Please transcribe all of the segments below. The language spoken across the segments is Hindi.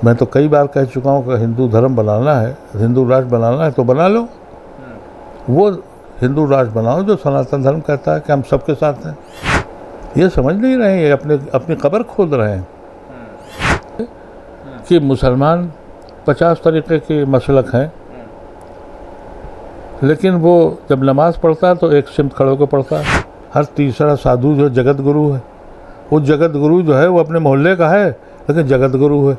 मैं तो कई बार कह चुका हूँ कि हिंदू धर्म बनाना है, हिंदू राष्ट्र बनाना है तो बना लो। वो हिंदू राष्ट्र बनाओ जो सनातन धर्म कहता है कि हम सबके साथ हैं। ये समझ नहीं रहे हैं, अपनी कब्र खोद रहे हैं कि मुसलमान 50 तरीके के मसलक हैं, लेकिन वो जब नमाज़ पढ़ता है तो एक सिमत खड़े होकर पढ़ता है। हर तीसरा साधु जो जगत गुरु है, वो जगत गुरु जो है वो अपने मोहल्ले का है लेकिन जगत गुरु है।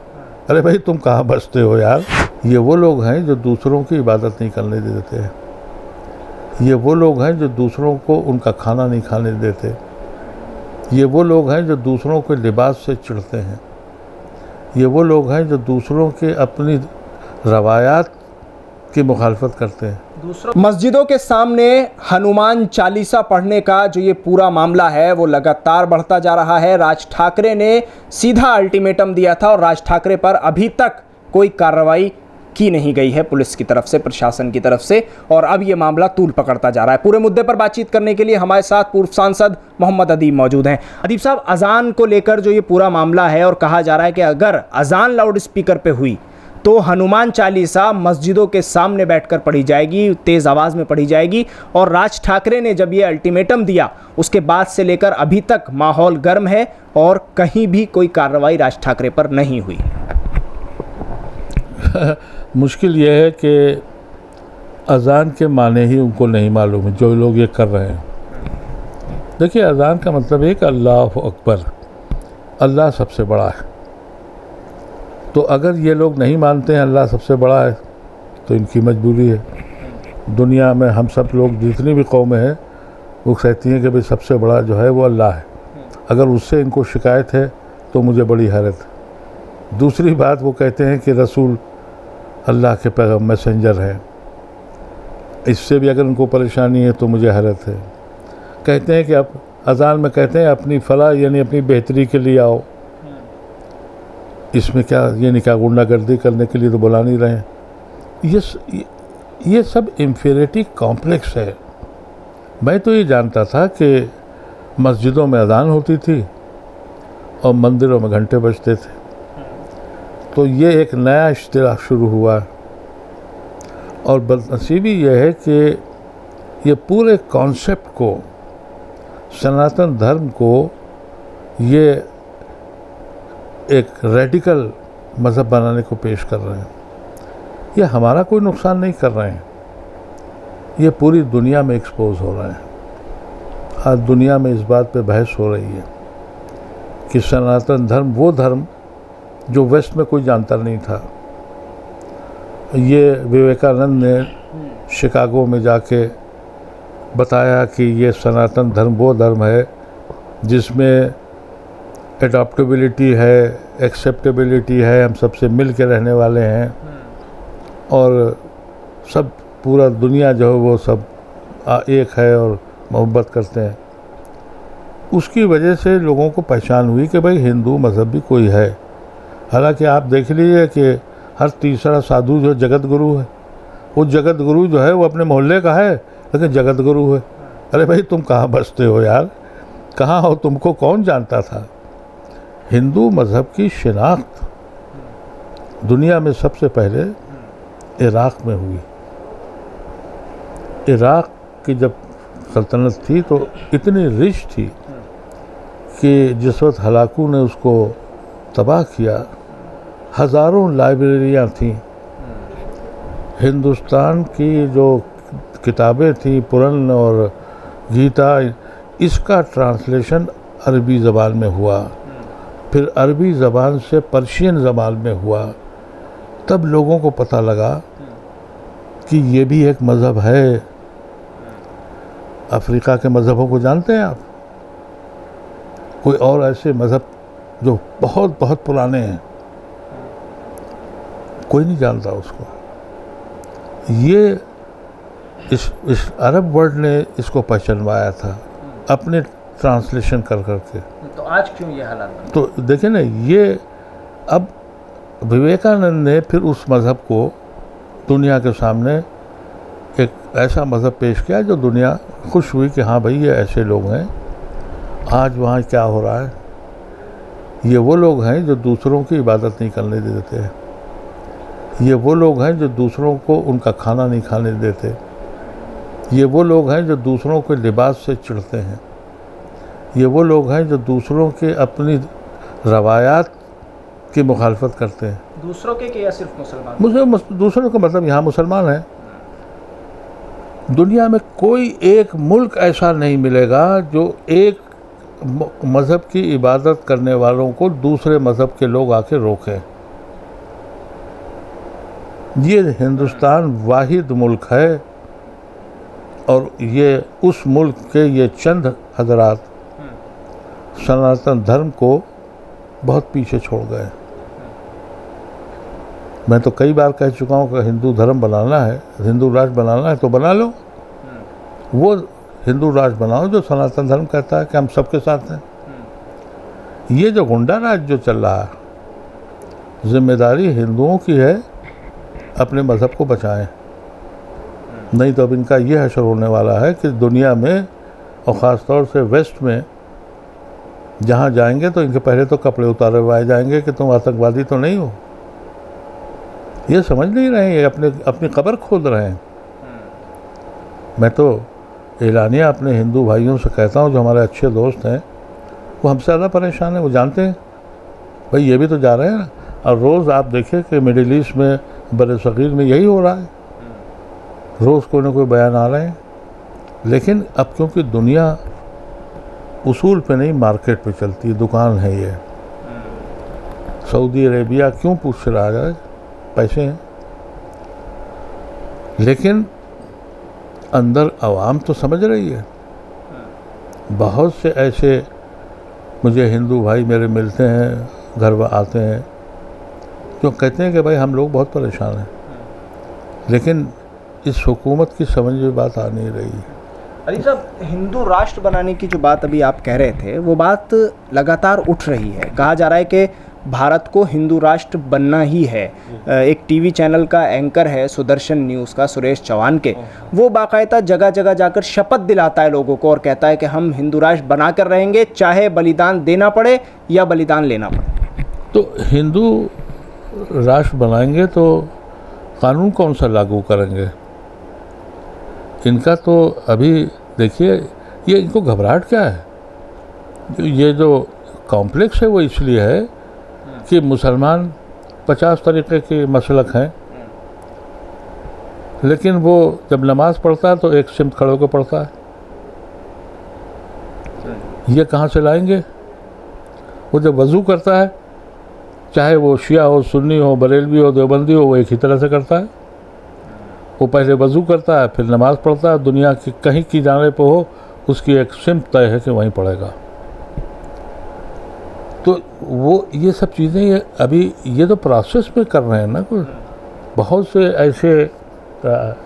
अरे भाई तुम कहाँ बसते हो यार। ये वो लोग हैं जो दूसरों की इबादत नहीं करने देते हैं, ये वो लोग हैं जो दूसरों को उनका खाना नहीं खाने देते, ये वो लोग हैं जो दूसरों के लिबास से चिढ़ते हैं, ये वो लोग हैं जो दूसरों के अपनी रवायात की मुखालफत करते हैं। मस्जिदों के सामने हनुमान चालीसा पढ़ने का जो ये पूरा मामला है वो लगातार बढ़ता जा रहा है। राज ठाकरे ने सीधा अल्टीमेटम दिया था और राज ठाकरे पर अभी तक कोई कार्रवाई की नहीं गई है पुलिस की तरफ से, प्रशासन की तरफ से, और अब ये मामला तूल पकड़ता जा रहा है। पूरे मुद्दे पर बातचीत करने के लिए हमारे साथ पूर्व सांसद मोहम्मद अदीब मौजूद हैं। अदीब साहब, अजान को लेकर जो ये पूरा मामला है और कहा जा रहा है कि अगर अजान लाउड स्पीकर पे हुई तो हनुमान चालीसा मस्जिदों के सामने बैठकर पढ़ी जाएगी, तेज़ आवाज़ में पढ़ी जाएगी, और राज ठाकरे ने जब ये अल्टीमेटम दिया उसके बाद से लेकर अभी तक माहौल गर्म है और कहीं भी कोई कार्रवाई राज ठाकरे पर नहीं हुई। मुश्किल ये है कि अज़ान के माने ही उनको नहीं मालूम है जो लोग ये कर रहे हैं। देखिए, अज़ान का मतलब है कि अल्लाह अकबर, अल्लाह सबसे बड़ा है। तो अगर ये लोग नहीं मानते हैं अल्लाह सबसे बड़ा है तो इनकी मजबूरी है। दुनिया में हम सब लोग जितनी भी कौमें हैं वो कहती हैं कि भाई सबसे बड़ा जो है वो अल्लाह है। अगर उससे इनको शिकायत है तो मुझे बड़ी हैरत है। दूसरी बात, वो कहते हैं कि रसूल अल्लाह के पैगम्बर मैसेंजर हैं, इससे भी अगर उनको परेशानी है तो मुझे हैरत है। कहते हैं कि अब अज़ान में कहते हैं अपनी फलाह यानी अपनी बेहतरी के लिए आओ। इसमें क्या, ये नहीं क्या गुंडागर्दी करने के लिए तो बुला नहीं रहे हैं। ये सब इंफीरियरिटी कॉम्प्लेक्स है। मैं तो ये जानता था कि मस्जिदों में अज़ान होती थी और मंदिरों में घंटे बजते थे, तो ये एक नया इश्तिराक शुरू हुआ। और बदनसीबी यह है कि ये पूरे कॉन्सेप्ट को, सनातन धर्म को, ये एक रेडिकल मज़हब बनाने को पेश कर रहे हैं। ये हमारा कोई नुकसान नहीं कर रहे हैं, ये पूरी दुनिया में एक्सपोज हो रहे हैं। आज दुनिया में इस बात पे बहस हो रही है कि सनातन धर्म वो धर्म जो वेस्ट में कोई जानता नहीं था। ये विवेकानंद ने शिकागो में जाके बताया कि ये सनातन धर्म वो धर्म है जिसमें एडॉप्टेबिलिटी है, एक्सेप्टेबिलिटी है, हम सबसे मिल के रहने वाले हैं और सब पूरा दुनिया जो है वो सब एक है और मोहब्बत करते हैं। उसकी वजह से लोगों को पहचान हुई कि भाई हिंदू मज़हब भी कोई है। हालांकि आप देख लीजिए कि हर तीसरा साधु जो जगत गुरु है, वो जगत गुरु जो है वो अपने मोहल्ले का है लेकिन जगत गुरु है। अरे भाई तुम कहाँ बसते हो यार, कहाँ हो, तुमको कौन जानता था। हिंदू मज़हब की शिनाख्त दुनिया में सबसे पहले इराक़ में हुई। इराक़ की जब सल्तनत थी तो इतनी रिच थी कि जिस वक्त हलाकू ने उसको तबाह किया, हज़ारों लाइब्रेरियाँ थीं। हिंदुस्तान की जो किताबें थीं, पुराण और गीता, इसका ट्रांसलेशन अरबी ज़बान में हुआ, फिर अरबी ज़बान से पर्शियन ज़बान में हुआ। तब लोगों को पता लगा कि ये भी एक मज़हब है। अफ्रीका के मज़हबों को जानते हैं आप? कोई और ऐसे मज़हब जो बहुत बहुत पुराने हैं, कोई नहीं जानता उसको। ये इस अरब वर्ल्ड ने इसको पहचानवाया था अपने ट्रांसलेशन कर करके। तो आज क्यों ये हालात? तो देखें ना, ये अब विवेकानंद ने फिर उस मज़हब को दुनिया के सामने एक ऐसा मज़हब पेश किया जो दुनिया खुश हुई कि हाँ भाई ये ऐसे लोग हैं। आज वहाँ क्या हो रहा है, ये वो लोग हैं जो दूसरों की इबादत नहीं करने देते हैं। ये वो लोग हैं जो दूसरों को उनका खाना नहीं खाने देते। ये वो लोग हैं जो दूसरों के लिबास से चिढ़ते हैं। ये वो लोग हैं जो दूसरों के अपनी रवायात की मुखालफत करते हैं। दूसरों के या सिर्फ मुसलमान? मुझे दूसरों का मतलब यहाँ मुसलमान है। दुनिया में कोई एक मुल्क ऐसा नहीं मिलेगा जो एक मज़हब की इबादत करने वालों को दूसरे मज़हब के लोग आके रोकें। ये हिंदुस्तान वाहिद मुल्क है और ये उस मुल्क के ये चंद हजरात सनातन धर्म को बहुत पीछे छोड़ गए। मैं तो कई बार कह चुका हूँ कि हिंदू धर्म बनाना है, हिंदू राष्ट्र बनाना है तो बना लो। वो हिंदू राष्ट्र बनाओ जो सनातन धर्म कहता है कि हम सबके साथ हैं। ये जो गुंडा राज जो चल रहा है, जिम्मेदारी हिंदुओं की है अपने मज़हब को बचाएं, नहीं तो अब इनका ये हशर होने वाला है कि दुनिया में और ख़ास तौर से वेस्ट में जहाँ जाएंगे तो इनके पहले तो कपड़े उतारवाए जाएंगे कि तुम आतंकवादी तो नहीं हो। ये समझ नहीं रहे हैं, अपनी कब्र खोद रहे हैं। मैं तो एलानिया अपने हिंदू भाइयों से कहता हूँ जो हमारे अच्छे दोस्त हैं, वो हमसे ज़्यादा परेशान हैं। वो जानते हैं भाई ये भी तो जा रहे हैं ना। और रोज़ आप देखें कि मिडिल ईस्ट में, बरसगीर में यही हो रहा है। रोज़ कोई ना कोई बयान आ रहे हैं। लेकिन अब क्योंकि दुनिया उसूल पे नहीं मार्केट पे चलती है, दुकान है ये। सऊदी अरेबिया क्यों पूछ रहा है? पैसे हैं। लेकिन अंदर आवाम तो समझ रही है। बहुत से ऐसे मुझे हिंदू भाई मेरे मिलते हैं, घर आते हैं, जो कहते हैं कि भाई हम लोग बहुत परेशान हैं। लेकिन इस हुकूमत की समझ में बात आ नहीं रही। अली साहब, हिंदू राष्ट्र बनाने की जो बात अभी आप कह रहे थे, वो बात लगातार उठ रही है। कहा जा रहा है कि भारत को हिंदू राष्ट्र बनना ही है। एक टीवी चैनल का एंकर है सुदर्शन न्यूज़ का, सुरेश चौहान के, वो बाकायदा जगह जगह जाकर शपथ दिलाता है लोगों को और कहता है कि हम हिंदू राष्ट्र बना कर रहेंगे, चाहे बलिदान देना पड़े या बलिदान लेना पड़े। तो हिंदू राष्ट्र बनाएंगे तो कानून कौन सा लागू करेंगे? इनका तो अभी देखिए, ये इनको घबराहट क्या है? ये जो कॉम्प्लेक्स है वो इसलिए है कि मुसलमान 50 तरीके के मसलक हैं, लेकिन वो जब नमाज़ पढ़ता है तो एक सिमत खड़े होकर पढ़ता है। ये कहाँ से लाएंगे? वो जब वज़ू करता है, चाहे वो शिया हो, सुन्नी हो, बरेलवी हो, देवबंदी हो, वो एक ही तरह से करता है। वो पहले वज़ू करता है, फिर नमाज़ पढ़ता है। दुनिया की कहीं की जाने पर हो, उसकी एक सिमत तय है कि वहीं पढ़ेगा। तो वो ये सब चीज़ें ये अभी ये तो प्रोसेस में कर रहे हैं ना। कोई बहुत से ऐसे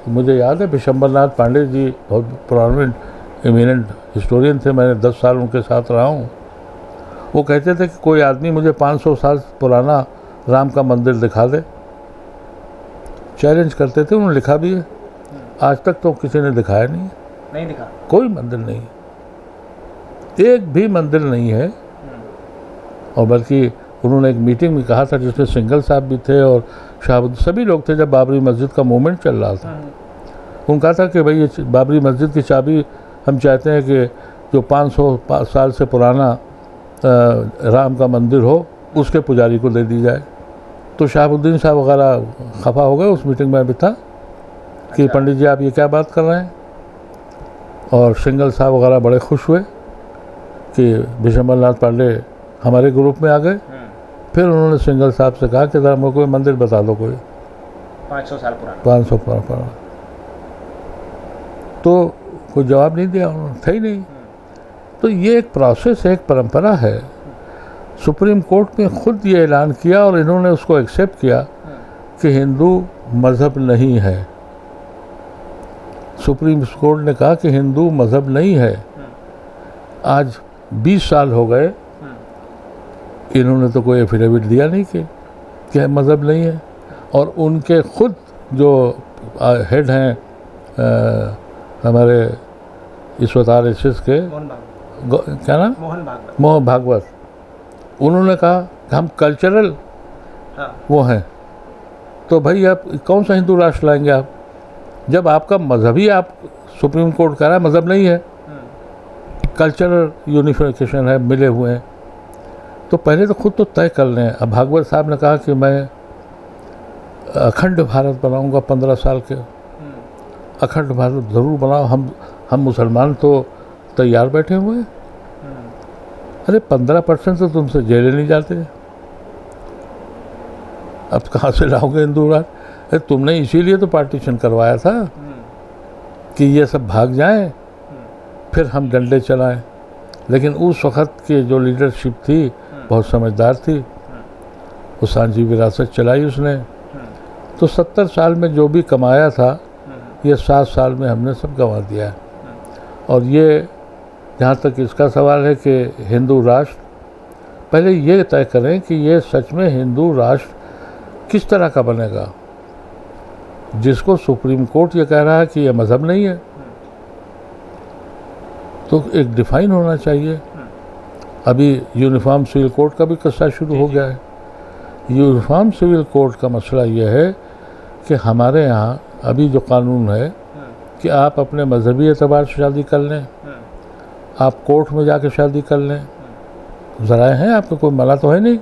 मुझे याद है विशंबरनाथ पांडे जी बहुत प्रोमिनेंट एमिनेंट हिस्टोरियन थे, मैंने 10 साल उनके साथ रहा हूँ। वो कहते थे कि कोई आदमी मुझे 500 साल पुराना राम का मंदिर दिखा दे। चैलेंज करते थे, उन्होंने लिखा भी है। आज तक तो किसी ने दिखाया नहीं दिखा। कोई मंदिर नहीं, एक भी मंदिर नहीं है। और बल्कि उन्होंने एक मीटिंग में कहा था जिसमें सिंघल साहब भी थे और शाहबुद्दीन, सभी लोग थे, जब बाबरी मस्जिद का मूवमेंट चल रहा था। उन्होंने कहा था कि भाई ये बाबरी मस्जिद की चाबी हम चाहते हैं कि जो 500 साल से पुराना राम का मंदिर हो उसके पुजारी को दे दी जाए। तो शाहबुद्दीन साहब वगैरह खफा हो गए। उस मीटिंग में भी था कि पंडित जी आप ये क्या बात कर रहे हैं। और सिंघल साहब वगैरह बड़े खुश हुए कि विशंबरनाथ पांडे हमारे ग्रुप में आ गए। फिर उन्होंने सिंघल साहब से कहा कि ज़रा मेरे को मंदिर बता दो कोई 500 साल पुराना। 500 पुराना। तो कोई जवाब नहीं दिया उन्होंने, था ही नहीं। तो ये एक प्रोसेस है, एक परंपरा है। सुप्रीम कोर्ट ने खुद ये ऐलान किया और इन्होंने उसको एक्सेप्ट किया कि हिंदू मज़हब नहीं है। सुप्रीम कोर्ट ने कहा कि हिंदू मज़हब नहीं है। आज 20 साल हो गए, इन्होंने तो कोई एफिडेविट दिया नहीं कि मज़हब नहीं है। और उनके खुद जो हेड हैं हमारे इस वक्त RSS के, क्या नाम, मोहन भागवत, उन्होंने कहा कि हम कल्चरल हाँ। वो हैं। तो भाई आप कौन सा हिंदू राष्ट्र लाएंगे आप, जब आपका मज़हब ही आप सुप्रीम कोर्ट कह रहा है मज़हब नहीं है, कल्चरल यूनिफिकेशन है, मिले हुए हैं। तो पहले तो खुद तो तय कर लें। अब भागवत साहब ने कहा कि मैं अखंड भारत बनाऊंगा 15 साल के, अखंड भारत ज़रूर बनाओ। हम मुसलमान तो तैयार बैठे हुए हैं। अरे 15% तो तुमसे जेले नहीं जाते, अब कहाँ से लाओगे हिंदू राज? अरे तुमने इसीलिए तो पार्टीशन करवाया था कि ये सब भाग जाएं, फिर हम डंडे चलाएं। लेकिन उस वक़्त की जो लीडरशिप थी बहुत समझदार थी, वो सांझी विरासत चलाई उसने। तो 70 साल में जो भी कमाया था ये 7 साल में हमने सब गंवा दिया है। और ये जहाँ तक इसका सवाल है कि हिंदू राष्ट्र, पहले ये तय करें कि ये सच में हिंदू राष्ट्र किस तरह का बनेगा। जिसको सुप्रीम कोर्ट ये कह रहा है कि ये मज़हब नहीं है, तो एक डिफ़ाइन होना चाहिए। अभी यूनिफॉर्म सिविल कोड का भी किस्सा शुरू हो गया है। यूनिफॉर्म सिविल कोड का मसला ये है कि हमारे यहाँ अभी जो कानून है कि आप अपने मजहबी एतबार से शादी कर लें, आप कोर्ट में जाके शादी कर लें, ज़राए हैं आपको, कोई मना तो है नहीं।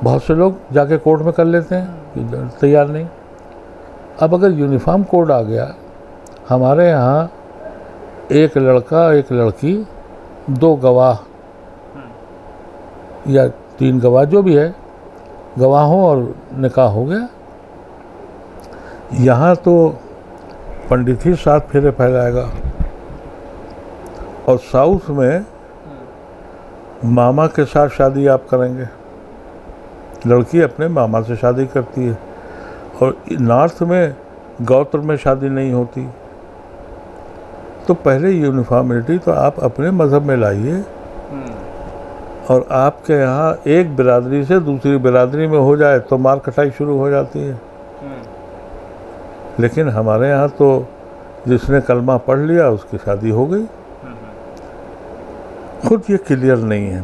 बहुत से लोग जाके कोर्ट में कर लेते हैं, तैयार नहीं। अब अगर यूनिफॉर्म कोड आ गया, हमारे यहाँ एक लड़का एक लड़की 2 गवाह या 3 गवाह जो भी है, गवाहों और निकाह हो गया। यहाँ तो पंडित ही 7 फेरे फैलाएगा, और साउथ में मामा के साथ शादी आप करेंगे, लड़की अपने मामा से शादी करती है। और नॉर्थ में गौत्र में शादी नहीं होती। तो पहले यूनिफॉर्मिटी तो आप अपने मज़हब में लाइए, और आपके यहाँ एक बिरादरी से दूसरी बिरादरी में हो जाए तो मार कटाई शुरू हो जाती है। लेकिन हमारे यहाँ तो जिसने कलमा पढ़ लिया उसकी शादी हो गई। खुद ये क्लियर नहीं है,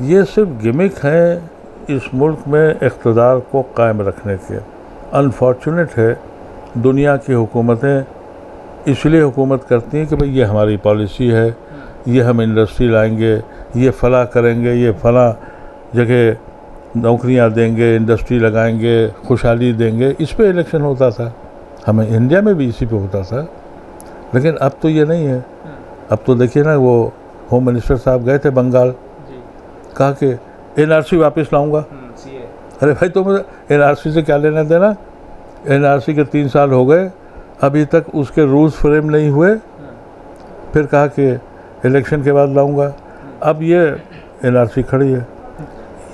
ये सिर्फ गिमिक है इस मुल्क में इक़्तिदार को कायम रखने के। अनफॉर्चुनेट है, दुनिया की हुकूमतें इसलिए हुकूमत करती हैं कि भाई ये हमारी पॉलिसी है, ये हम इंडस्ट्री लाएंगे, ये फला करेंगे, ये फला जगह नौकरियां देंगे, इंडस्ट्री लगाएंगे, खुशहाली देंगे। इस पे इलेक्शन होता था, हमें इंडिया में भी इसी पे होता था। लेकिन अब तो ये नहीं है। अब तो देखिए ना, वो होम मिनिस्टर साहब गए थे बंगाल, कहा कि एनआरसी वापस लाऊंगा। अरे भाई तुम एनआरसी से क्या लेना देना? एनआरसी के 3 साल हो गए, अभी तक उसके रूल्स फ्रेम नहीं हुए, फिर कहा कि इलेक्शन के बाद लाऊंगा। अब ये एनआरसी खड़ी है।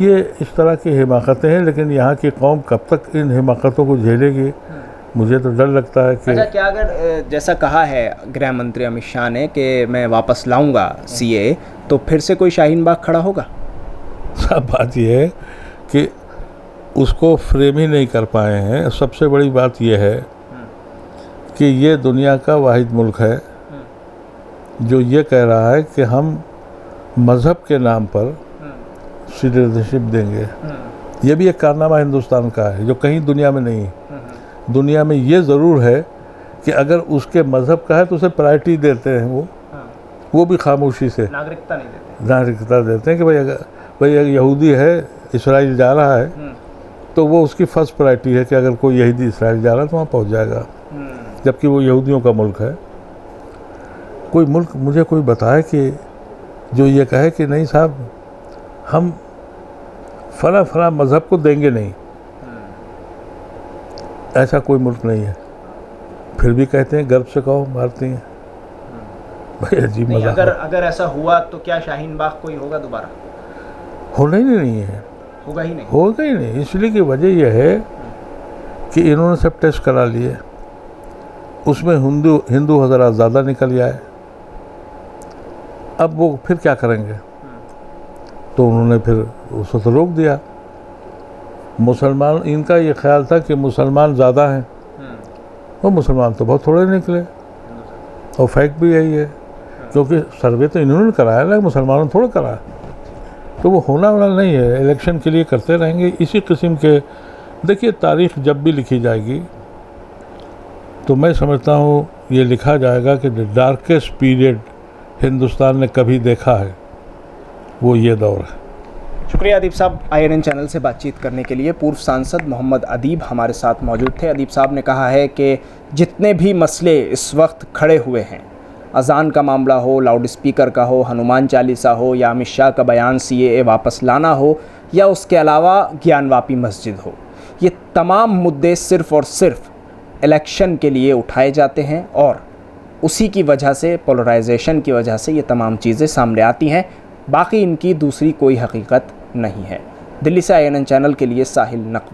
ये इस तरह की हिमाकतें हैं, लेकिन यहाँ की कौम कब तक इन हिमाकतों को झेलेगी? मुझे तो डर लगता है कि अच्छा, क्या अगर जैसा कहा है गृह मंत्री अमित शाह ने कि मैं वापस लाऊंगा सीए, तो फिर से कोई शाहीन बाग खड़ा होगा? सब बात यह है कि उसको फ्रेम ही नहीं कर पाए हैं। सबसे बड़ी बात यह है कि ये दुनिया का वाहिद मुल्क है जो ये कह रहा है कि हम मज़हब के नाम पर सिटीजनशिप देंगे। ये भी एक कारनामा हिंदुस्तान का है जो कहीं दुनिया में नहीं। दुनिया में ये ज़रूर है कि अगर उसके मज़हब का है तो उसे प्रायोरिटी देते हैं, वो भी खामोशी से, नागरिकता नहीं देते। नागरिकता देते हैं कि भाई अगर यहूदी है, इसराइल जा रहा है, तो वो उसकी फर्स्ट प्रायोरिटी है कि अगर कोई यहूदी इसराइल जा रहा है तो वहाँ पहुँच जाएगा, जबकि वो यहूदियों का मुल्क है। कोई मुल्क मुझे कोई बताए कि जो ये कहे कि नहीं साहब हम फला मज़हब को देंगे नहीं, ऐसा कोई मुल्क नहीं है। फिर भी कहते हैं, गर्व से कहो, मारती हैं। भाई अजीब मज़ाक। अगर ऐसा हुआ तो क्या शाहीन बाग कोई होगा दोबारा? होना ही नहीं है, होगा ही नहीं, होगा ही नहीं। इसलिए की वजह यह है कि इन्होंने सब टेस्ट करा लिए, उसमें हिंदू हज़रात ज़्यादा निकल आए। अब वो फिर क्या करेंगे? तो उन्होंने फिर उसको तो रोक दिया। मुसलमान, इनका ये ख्याल था कि मुसलमान ज़्यादा हैं, वो मुसलमान तो बहुत थोड़े निकले। और फैक्ट भी यही है, क्योंकि सर्वे तो इन्होंने कराया ना, मुसलमानों ने थोड़ा कराया। तो वो होना वाला नहीं है। इलेक्शन के लिए करते रहेंगे इसी किस्म के। देखिए, तारीख जब भी लिखी जाएगी तो मैं समझता हूँ ये लिखा जाएगा कि द डार्केस्ट पीरियड हिंदुस्तान ने कभी देखा है, वो ये दौर है। शुक्रिया अदीब साहब, INN चैनल से बातचीत करने के लिए। पूर्व सांसद मोहम्मद अदीब हमारे साथ मौजूद थे। अदीब साहब ने कहा है कि जितने भी मसले इस वक्त खड़े हुए हैं, अजान का मामला हो, लाउड स्पीकर का हो, हनुमान चालीसा हो, या अमित शाह का बयान CAA वापस लाना हो, या उसके अलावा ज्ञानवापी मस्जिद हो, ये तमाम मुद्दे सिर्फ़ और सिर्फ इलेक्शन के लिए उठाए जाते हैं और उसी की वजह से, पोलराइजेशन की वजह से ये तमाम चीज़ें सामने आती हैं। बाकी इनकी दूसरी कोई हकीकत नहीं है। दिल्ली से INN चैनल के लिए साहिल नकवी।